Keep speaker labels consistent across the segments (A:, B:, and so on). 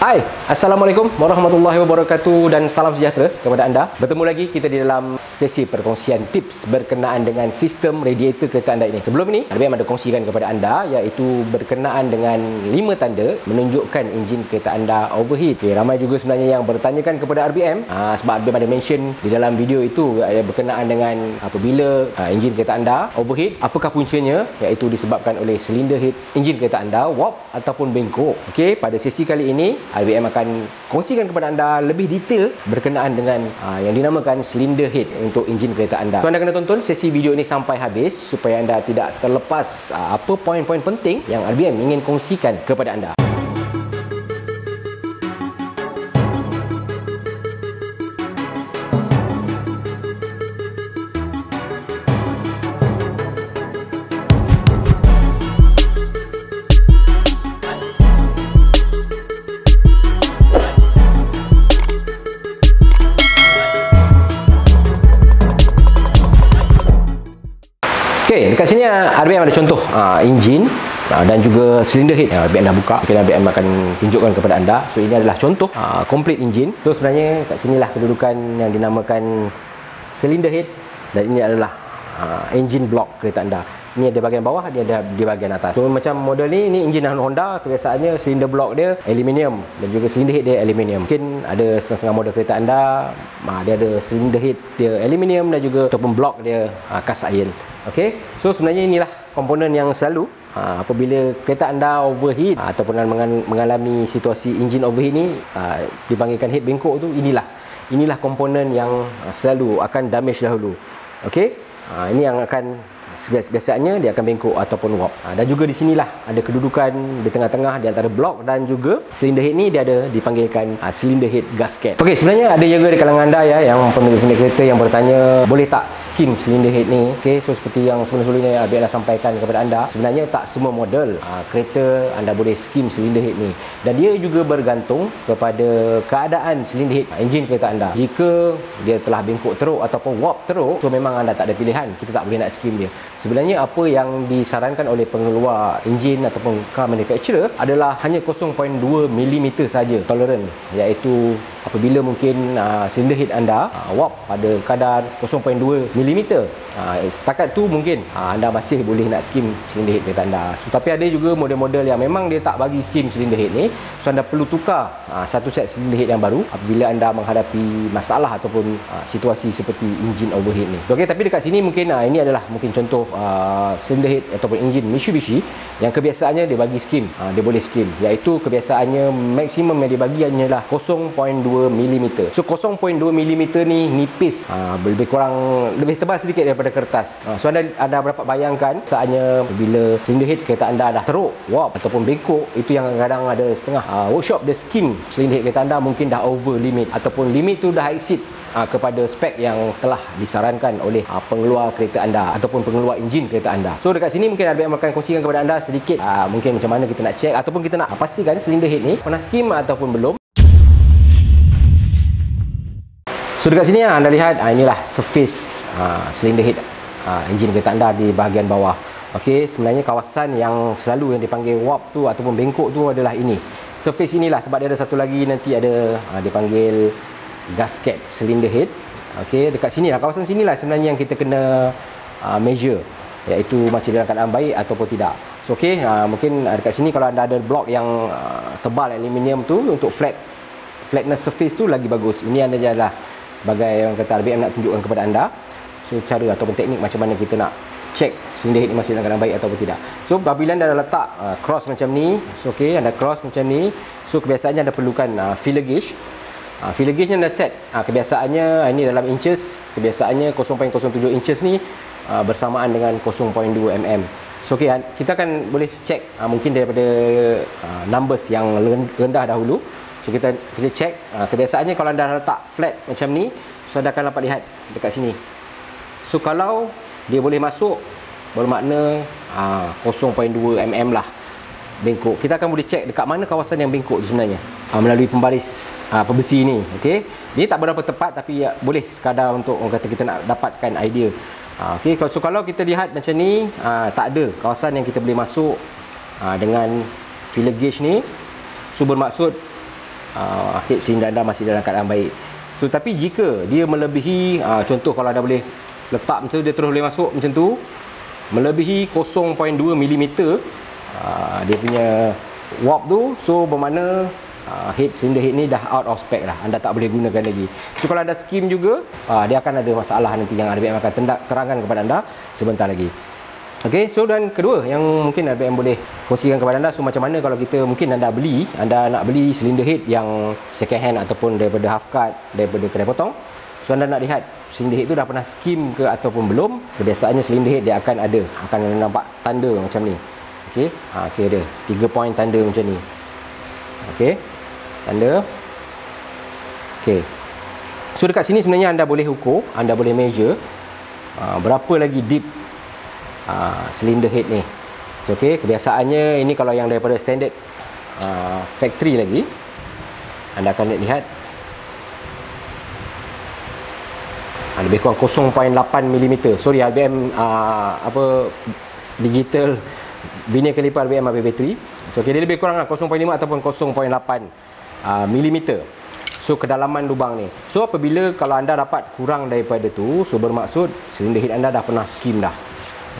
A: Hai, Assalamualaikum warahmatullahi wabarakatuh dan salam sejahtera kepada anda. Bertemu lagi kita di dalam sesi perkongsian tips berkenaan dengan sistem radiator kereta anda ini. Sebelum ini, RBM ada kongsikan kepada anda iaitu berkenaan dengan 5 tanda menunjukkan enjin kereta anda overheat. Okay, ramai juga sebenarnya yang bertanyakan kepada RBM sebab RBM ada mention di dalam video itu berkenaan dengan apabila enjin kereta anda overheat, apakah puncanya, iaitu disebabkan oleh silinder head enjin kereta anda warp ataupun bengkok. Okey, pada sesi kali ini RBM akan kongsikan kepada anda lebih detail berkenaan dengan yang dinamakan silinder head untuk enjin kereta anda. So, anda kena tonton sesi video ini sampai habis supaya anda tidak terlepas apa poin-poin penting yang RBM ingin kongsikan kepada anda. Okey, dekat sini RBM ada contoh enjin dan juga silinder head. RBM dah buka. Mungkin RBM akan tunjukkan kepada anda. So ini adalah contoh complete enjin. So sebenarnya kat sinilah kedudukan yang dinamakan silinder head dan ini adalah engine block kereta anda. Ini ada bahagian bawah, dia ada di bahagian atas. So macam model ni enjin Honda, kebiasaannya silinder block dia aluminium dan juga silinder head dia aluminium. Mungkin ada setengah-setengah model kereta anda dia ada silinder head dia aluminium dan juga ataupun block dia cast iron. Okey, so sebenarnya inilah komponen yang selalu apabila kereta anda overheat ataupun mengalami situasi enjin overheat ni dipanggilkan head bengkok tu, inilah komponen yang selalu akan damage dahulu. Okey, ini yang akan biasanya dia akan bengkok ataupun warp. Dan juga di sinilah ada kedudukan di tengah-tengah di antara blok dan juga silinder head ni dia ada dipanggilkan silinder head gasket. Okey, sebenarnya ada juga di kalangan anda yang pemilik kereta yang bertanya boleh tak skim silinder head ni. Okey, so seperti yang sebelum-sebelumnya RBM dah sampaikan kepada anda, sebenarnya tak semua model kereta anda boleh skim silinder head ni dan dia juga bergantung kepada keadaan silinder head enjin kereta anda. Jika dia telah bengkok teruk ataupun warp teruk, so memang anda tak ada pilihan, kita tak boleh nak skim dia. Sebenarnya apa yang disarankan oleh pengeluar enjin ataupun car manufacturer adalah hanya 0.2 mm saja toleran, iaitu apabila mungkin silinder head anda warp pada kadar 0.2 mm, setakat tu mungkin anda masih boleh nak skim silinder head kereta anda. So, tapi ada juga model-model yang memang dia tak bagi skim silinder head ni, so anda perlu tukar satu set silinder head yang baru apabila anda menghadapi masalah ataupun situasi seperti engine overheat ni. Okey, tapi dekat sini mungkin ini adalah mungkin contoh silinder head ataupun enjin Mitsubishi yang kebiasaannya dia bagi skim, dia boleh skim, iaitu kebiasaannya maksimum yang dia bagi hanyalah 0.2 mm. So 0.2 mm ni nipis, lebih kurang lebih tebal sedikit daripada kertas. So anda dapat bayangkan saatnya bila silinder head kereta anda dah teruk, warp ataupun bengkok, itu yang kadang-kadang ada setengah workshop dia skim silinder head kereta anda mungkin dah over limit ataupun limit tu dah exceed kepada spek yang telah disarankan oleh pengeluar kereta anda ataupun pengeluar enjin kereta anda. So dekat sini mungkin RBM akan kongsikan kepada anda sedikit mungkin macam mana kita nak check ataupun kita nak pastikan silinder head ni pernah skim ataupun belum. So dekat sini anda lihat inilah surface silinder head enjin kereta anda di bahagian bawah. Okey, sebenarnya kawasan yang selalu yang dipanggil warp tu ataupun bengkok tu adalah ini. Surface inilah, sebab dia ada satu lagi nanti ada dipanggil gasket silinder head. Okey, dekat sini lah, kawasan sini lah sebenarnya yang kita kena measure, iaitu masih dalam keadaan baik ataupun tidak. So okey, mungkin dekat sini kalau anda ada blok yang tebal aluminium tu untuk flatness surface tu lagi bagus. Ini anda adalah sebagai orang kata RBM nak tunjukkan kepada anda so cara ataupun teknik macam mana kita nak check silinder head ni masih dalam keadaan baik ataupun tidak. So apabila anda dah letak cross macam ni, so okey, anda cross macam ni, so kebiasaannya anda perlukan feeler gauge. Feeler gauge ni anda set, kebiasaannya ini dalam inches, kebiasaannya 0.07 inches ni bersamaan dengan 0.2 mm. So okey, kita akan boleh check mungkin daripada numbers yang rendah dahulu. So kita check, kebiasaannya kalau anda letak flat macam ni, so anda akan dapat lihat dekat sini. So kalau dia boleh masuk, bermakna 0.2 mm lah bengkok. Kita akan boleh check dekat mana kawasan yang bengkok sebenarnya melalui pembaris pembesi ni. Okey, ini tak berapa tepat tapi boleh sekadar untuk orang kata kita nak dapatkan idea. Okey, so kalau kita lihat macam ni, tak ada kawasan yang kita boleh masuk dengan feeler gauge ni. So bermaksud head silinder anda masih dalam keadaan baik. So tapi jika dia melebihi, contoh kalau anda boleh letak macam tu, dia terus boleh masuk macam tu, melebihi 0.2 mm dia punya warp tu, so bermakna head silinder head ni dah out of spec dah, anda tak boleh gunakan lagi. So kalau anda skim juga, dia akan ada masalah nanti yang RBM akan terangkan kepada anda sebentar lagi. Okey, so dan kedua yang mungkin RBM boleh kongsikan kepada anda, so macam mana kalau kita mungkin anda nak beli silinder head yang second hand ataupun daripada half cut, daripada kedai potong. So anda nak lihat silinder head tu dah pernah skim ke ataupun belum. Kebiasaannya silinder head dia akan nampak tanda macam ni. Okey, okey, ada 3 point tanda macam ni. Okey, tanda. Okey, so dekat sini sebenarnya anda boleh ukur, anda boleh measure berapa lagi deep silinder head ni. So okey, kebiasaannya ini kalau yang daripada standard factory lagi, anda akan lihat lebih kurang 0.8 mm. Sorry, RBM digital linear caliper RBM AB3. So okay, dia lebih kurang 0.5 ataupun 0.8 mm. So kedalaman lubang ni. So apabila kalau anda dapat kurang daripada tu, so bermaksud silinder head anda dah pernah skim dah.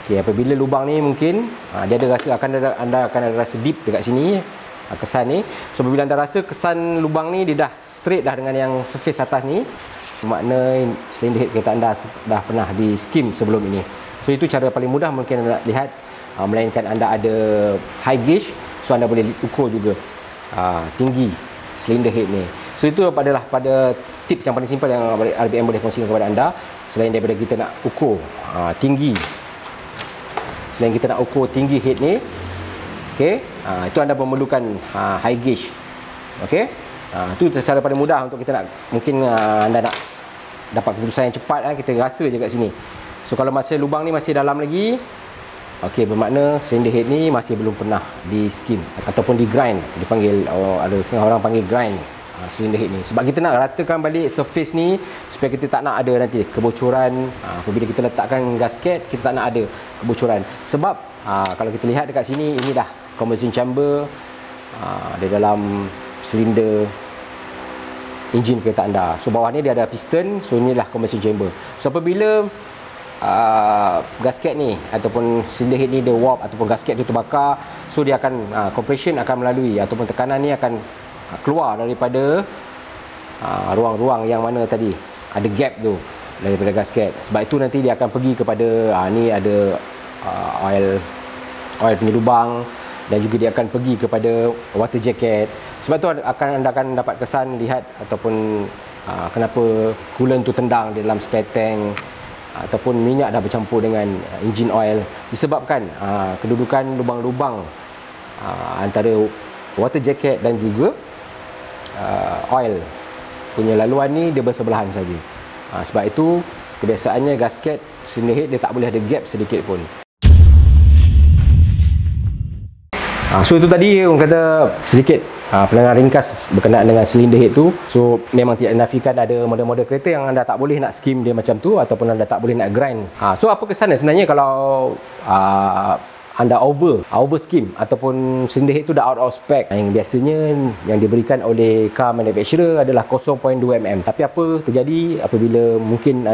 A: Okey, apabila lubang ni mungkin dia ada rasa anda akan ada rasa deep dekat sini, kesan ni. So apabila anda rasa kesan lubang ni dia dah straight dah dengan yang surface atas ni, makna silinder head kereta anda dah pernah di skim sebelum ini. So itu cara paling mudah mungkin anda nak lihat, melainkan anda ada high gauge, so anda boleh ukur juga tinggi silinder head ni. So itu adalah pada tips yang paling simple yang RBM boleh kongsikan kepada anda. Selain daripada kita nak ukur tinggi head ni, okey, itu anda memerlukan high gauge. Okey, itu cara paling mudah untuk kita nak, mungkin anda nak dapat keputusan yang cepat, kita rasa je kat sini. So kalau masa lubang ni masih dalam lagi, okey, bermakna silinder head ni masih belum pernah di skim ataupun di grind, dipanggil, ada setengah orang panggil grind silinder head ni. Sebab kita nak ratakan balik surface ni supaya kita tak nak ada nanti kebocoran. Apabila kita letakkan gasket, kita tak nak ada kebocoran. Sebab kalau kita lihat dekat sini, ini dah combustion chamber di dalam silinder enjin kereta anda. So bawah ni dia ada piston, so inilah combustion chamber. So apabila gasket ni ataupun silinder head ni dia warp ataupun gasket tu terbakar, so dia akan compression akan melalui ataupun tekanan ni akan keluar daripada ruang-ruang yang mana tadi ada gap tu daripada gasket. Sebab itu nanti dia akan pergi kepada ni ada oil punya lubang, dan juga dia akan pergi kepada water jacket. Sebab tu anda akan dapat kesan lihat ataupun kenapa coolant tu tendang di dalam spare tank ataupun minyak dah bercampur dengan engine oil, disebabkan kedudukan lubang-lubang antara water jacket dan juga oil punya laluan ni dia bersebelahan saja. Sebab itu kebiasaannya gasket silinder head dia tak boleh ada gap sedikit pun. So itu tadi orang kata sedikit penerangan ringkas berkenaan dengan silinder head tu. So memang tidak dinafikan ada model-model kereta yang anda tak boleh nak skim dia macam tu ataupun anda tak boleh nak grind. So apa kesannya sebenarnya kalau anda over skim ataupun silinder head tu dah out of spec, yang biasanya yang diberikan oleh car manufacturer adalah 0.2 mm. Tapi apa terjadi apabila mungkin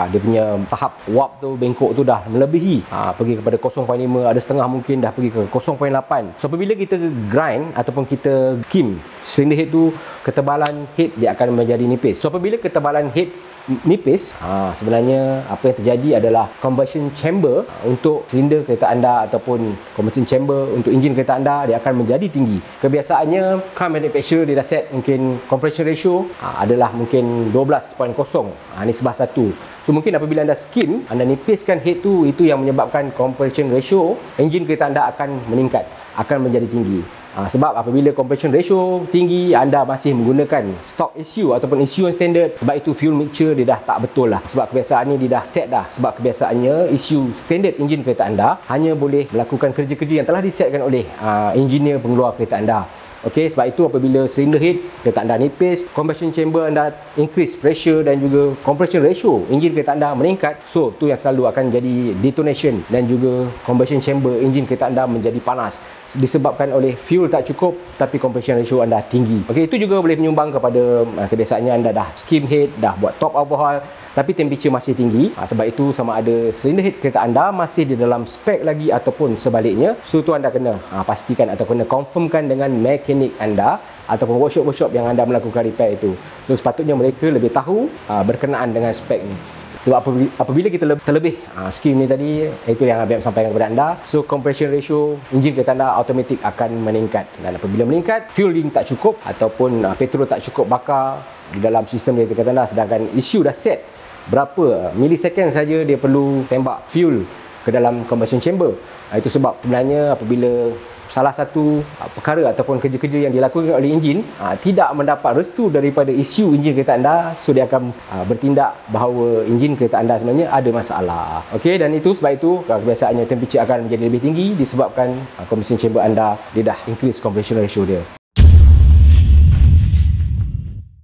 A: dia punya tahap warp tu, bengkok tu dah melebihi, pergi kepada 0.5, ada setengah mungkin dah pergi ke 0.8. So apabila kita grind ataupun kita skim silinder head tu, ketebalan head dia akan menjadi nipis. So apabila ketebalan head nipis, sebenarnya apa yang terjadi adalah combustion chamber untuk silinder kereta anda ataupun combustion chamber untuk enjin kereta anda dia akan menjadi tinggi. Kebiasaannya car manufacturer dia dah set mungkin compression ratio adalah mungkin 12.0, nisbah 1. So mungkin apabila anda skim, anda nipiskan head tu, itu yang menyebabkan compression ratio enjin kereta anda akan meningkat, akan menjadi tinggi. Sebab apabila compression ratio tinggi, anda masih menggunakan stock issue ataupun issue yang standard, sebab itu fuel mixture dia dah tak betul lah. Sebab kebiasaan ni dia dah set dah. Sebab kebiasaannya issue standard enjin kereta anda hanya boleh melakukan kerja-kerja yang telah disetkan oleh engineer pengeluar kereta anda. Okey, sebab itu apabila cylinder head kereta anda nipis, combustion chamber anda increase pressure dan juga compression ratio enjin kereta anda meningkat, so tu yang selalu akan jadi detonation dan juga combustion chamber enjin kereta anda menjadi panas. disebabkan oleh fuel tak cukup tapi compression ratio anda tinggi. Okey, itu juga boleh menyumbang kepada kebiasaannya anda dah skim head, dah buat top overhaul tapi temperature masih tinggi. Sebab itu sama ada cylinder head kereta anda masih di dalam spek lagi ataupun sebaliknya. So tu anda kena pastikan atau kena confirmkan dengan mekanik anda ataupun workshop-workshop yang anda melakukan repair itu. So sepatutnya mereka lebih tahu berkenaan dengan spek ni. Sebab apabila kita terlebih skim ni tadi, itu yang Abang sampaikan kepada anda. So compression ratio enjin kereta anda automatik akan meningkat. Dan apabila meningkat, fueling tak cukup ataupun petrol tak cukup bakar di dalam sistem kereta anda, sedangkan isu dah set berapa millisecond saja dia perlu tembak fuel ke dalam combustion chamber. Itu sebab sebenarnya apabila salah satu perkara ataupun kerja-kerja yang dilakukan oleh enjin tidak mendapat restu daripada isu enjin kereta anda, so dia akan bertindak bahawa enjin kereta anda sebenarnya ada masalah. Okey, dan itu sebab itu kebiasaannya temperature akan menjadi lebih tinggi disebabkan combustion chamber anda dia dah increase compression ratio dia.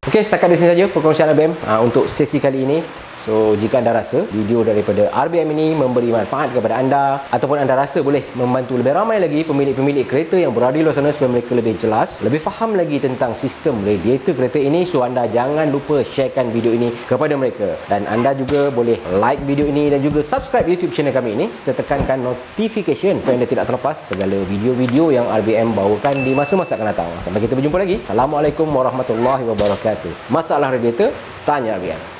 A: Okey, setakat di sini saja perkongsian RBM untuk sesi kali ini. So, jika anda rasa video daripada RBM ini memberi manfaat kepada anda ataupun anda rasa boleh membantu lebih ramai lagi pemilik-pemilik kereta yang berada di luar sana supaya mereka lebih jelas, lebih faham lagi tentang sistem radiator kereta ini, so anda jangan lupa sharekan video ini kepada mereka. Dan anda juga boleh like video ini dan juga subscribe YouTube channel kami ini serta tekankan notification supaya anda tidak terlepas segala video-video yang RBM bawakan di masa-masa akan datang. Sampai kita berjumpa lagi. Assalamualaikum warahmatullahi wabarakatuh. Masalah radiator, tanya RBM.